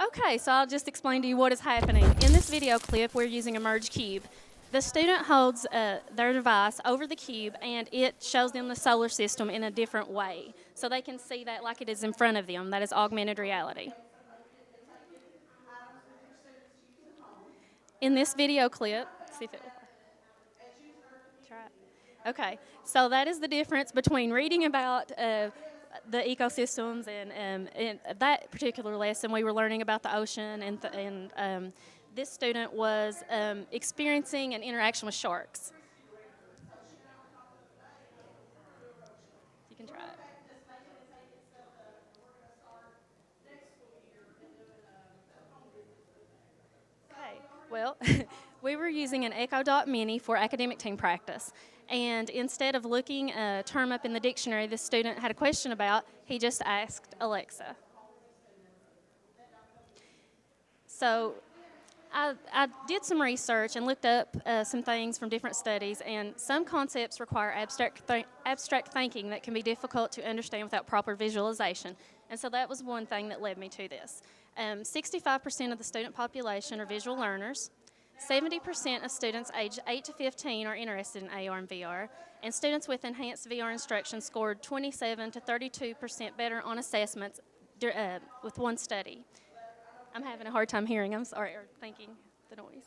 Okay, so I'll just explain to you what is happening. In this video clip, we're using a merge cube. The student holds their device over the cube, and it shows them the solar system in a different way. So they can see that like it is in front of them. That is augmented reality. In this video clip, see if it will try it. Okay, so that is the difference between reading about the ecosystems and in that particular lesson we were learning about the ocean and this student was experiencing an interaction with sharks. You can try it. Okay, well, we were using an Echo Dot Mini for academic team practice. And instead of looking a term up in the dictionary the student had a question about, he just asked Alexa. So I did some research and looked up some things from different studies, and some concepts require abstract thinking that can be difficult to understand without proper visualization. And so that was one thing that led me to this. 65% of the student population are visual learners. 70% of students aged 8 to 15 are interested in AR and VR, and students with enhanced VR instruction scored 27 to 32% better on assessments with one study. I'm having a hard time hearing, I'm sorry, or thinking the noise.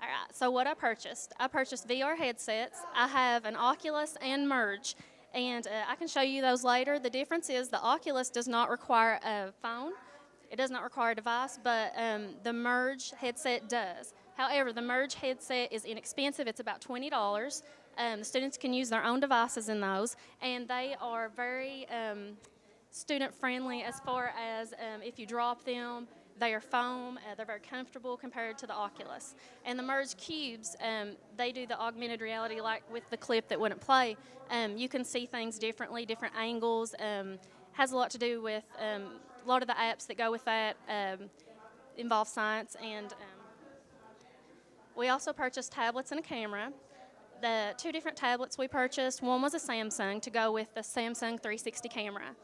All right, so what I purchased VR headsets. I have an Oculus and Merge, and I can show you those later. The difference is the Oculus does not require a phone. It does not require a device, but the Merge headset does. However, the Merge headset is inexpensive. It's about $20. The students can use their own devices in those, and they are very student-friendly as far as if you drop them. They are foam. They're very comfortable compared to the Oculus. And the Merge Cubes, they do the augmented reality like with the clip that wouldn't play. You can see things differently, different angles. Has a lot to do with a lot of the apps that go with that involve science. And we also purchased tablets and a camera. The two different tablets we purchased, one was a Samsung to go with the Samsung 360 camera.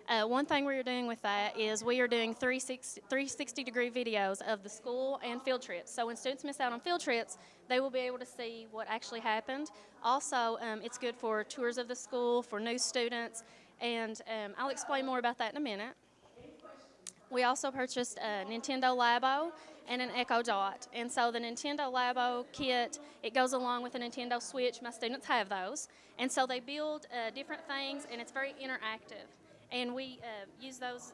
One thing we are doing with that is we are doing 360-degree videos of the school and field trips. So when students miss out on field trips, they will be able to see what actually happened. Also, it's good for tours of the school, for new students, and I'll explain more about that in a minute. We also purchased a Nintendo Labo and an Echo Dot. And so the Nintendo Labo kit, it goes along with the Nintendo Switch. My students have those. And so they build different things, and it's very interactive. And we use those,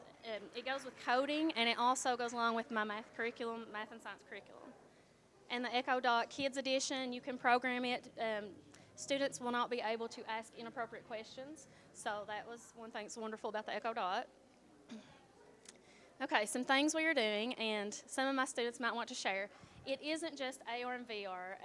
it goes with coding, and it also goes along with my math and science curriculum. And the Echo Dot Kids Edition, you can program it. Students will not be able to ask inappropriate questions. So that was one thing that's wonderful about the Echo Dot. Okay, some things we are doing, and some of my students might want to share. It isn't just AR and VR,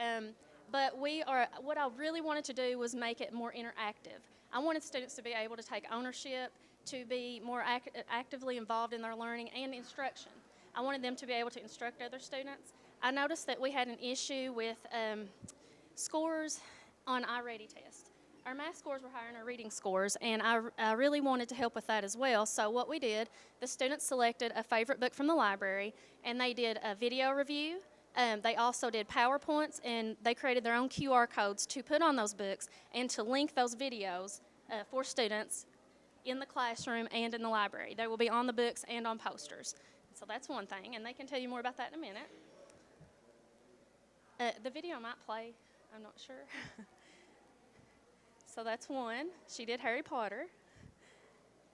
but what I really wanted to do was make it more interactive. I wanted students to be able to take ownership, to be more actively involved in their learning and instruction. I wanted them to be able to instruct other students. I noticed that we had an issue with scores on iReady test. Our math scores were higher than our reading scores, and I really wanted to help with that as well. So what we did, the students selected a favorite book from the library, and they did a video review. They also did PowerPoints, and they created their own QR codes to put on those books and to link those videos for students in the classroom and in the library. They will be on the books and on posters. So that's one thing, and they can tell you more about that in a minute. The video might play, I'm not sure. So that's one. She did Harry Potter.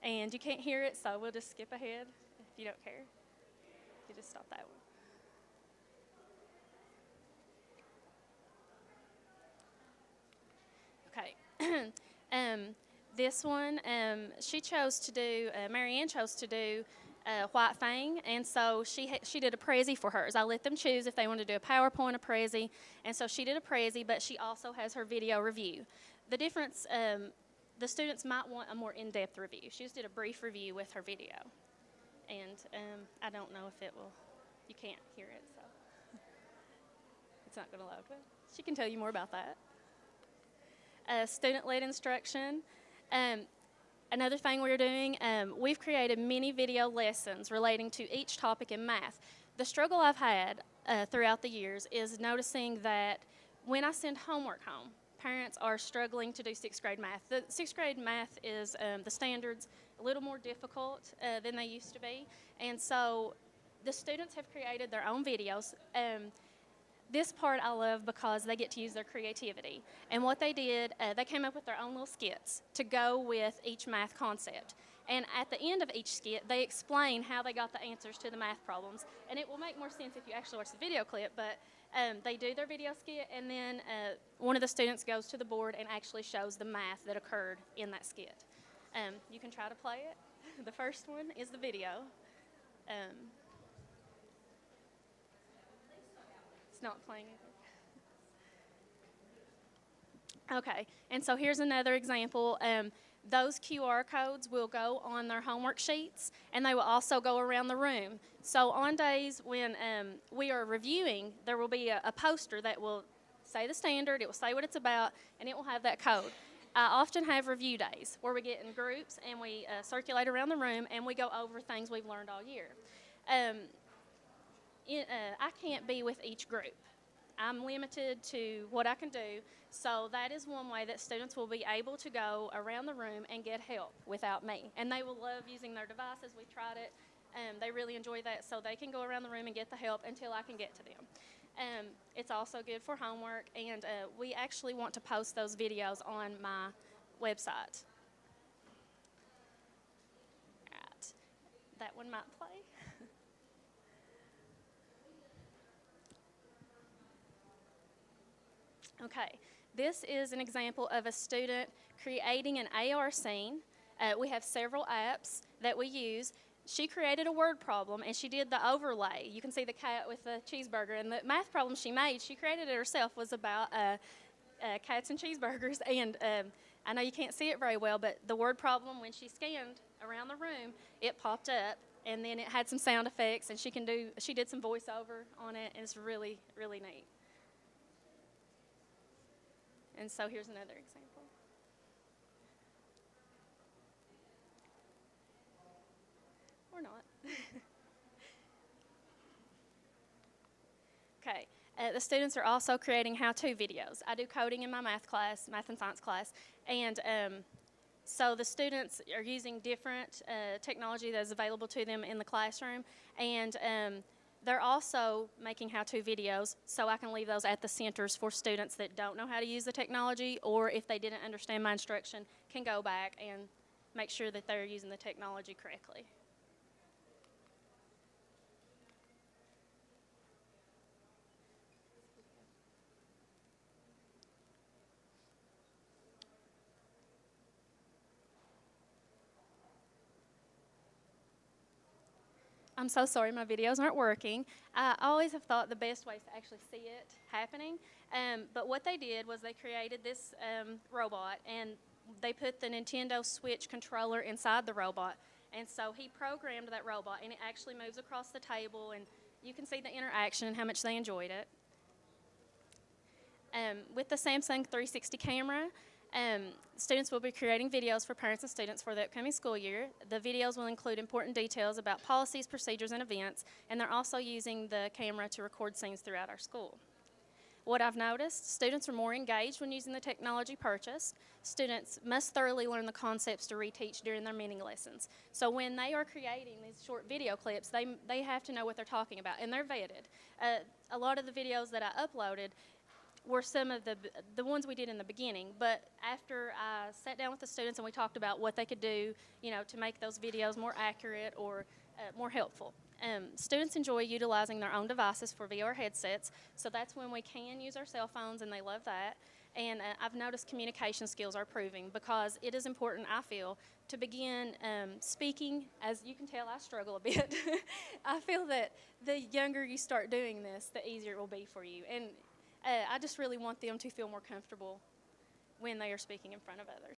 And you can't hear it, so we'll just skip ahead if you don't care. You just stop that one. Okay. This one, she chose to do, Marianne chose to do White Fang, and so she did a Prezi for hers. I let them choose if they wanted to do a PowerPoint, a Prezi, and so she did a Prezi, but she also has her video review. The difference, the students might want a more in-depth review. She just did a brief review with her video, and I don't know if it will, you can't hear it, so it's not going to load, but she can tell you more about that. Student-led instruction. Another thing we're doing, we've created mini video lessons relating to each topic in math. The struggle I've had throughout the years is noticing that when I send homework home, parents are struggling to do sixth grade math. The sixth grade math is the standards a little more difficult than they used to be, and so the students have created their own videos. This part I love because they get to use their creativity. And what they did, they came up with their own little skits to go with each math concept. And at the end of each skit, they explain how they got the answers to the math problems. And it will make more sense if you actually watch the video clip, but they do their video skit, and then one of the students goes to the board and actually shows the math that occurred in that skit. You can try to play it. The first one is the video. It's not playing either. Okay, and so here's another example. Those QR codes will go on their homework sheets, and they will also go around the room. So on days when we are reviewing, there will be a poster that will say the standard, it will say what it's about, and it will have that code. I often have review days where we get in groups and we circulate around the room and we go over things we've learned all year. I can't be with each group. I'm limited to what I can do, so that is one way that students will be able to go around the room and get help without me. And they will love using their devices. We've tried it. They really enjoy that, so they can go around the room and get the help until I can get to them. It's also good for homework, and we actually want to post those videos on my website. Right. That one might play. Okay, this is an example of a student creating an AR scene. We have several apps that we use. She created a word problem and she did the overlay. You can see the cat with the cheeseburger, and the math problem she made, she created it herself, was about cats and cheeseburgers. And I know you can't see it very well, but the word problem, when she scanned around the room, it popped up, and then it had some sound effects, and she did some voiceover on it, and it's really, really neat. And so here's another example. Or not. Okay, the students are also creating how-to videos. I do coding in my math class, math and science class, and so the students are using different technology that is available to them in the classroom, and they're also making how-to videos, so I can leave those at the centers for students that don't know how to use the technology, or if they didn't understand my instruction, can go back and make sure that they're using the technology correctly. I'm so sorry my videos aren't working. I always have thought the best way is to actually see it happening. But what they did was they created this robot, and they put the Nintendo Switch controller inside the robot. And so he programmed that robot, and it actually moves across the table, and you can see the interaction and how much they enjoyed it. With the Samsung 360 camera, students will be creating videos for parents and students for the upcoming school year. The videos will include important details about policies, procedures, and events, and they're also using the camera to record scenes throughout our school. What I've noticed, students are more engaged when using the technology purchased. Students must thoroughly learn the concepts to reteach during their mini lessons. So when they are creating these short video clips, they have to know what they're talking about, and they're vetted. A lot of the videos that I uploaded were some of the ones we did in the beginning, but after I sat down with the students and we talked about what they could do, to make those videos more accurate or more helpful. Students enjoy utilizing their own devices for VR headsets, so that's when we can use our cell phones, and they love that. And I've noticed communication skills are improving, because it is important, I feel, to begin speaking. As you can tell, I struggle a bit. I feel that the younger you start doing this, the easier it will be for you. And I just really want them to feel more comfortable when they are speaking in front of others.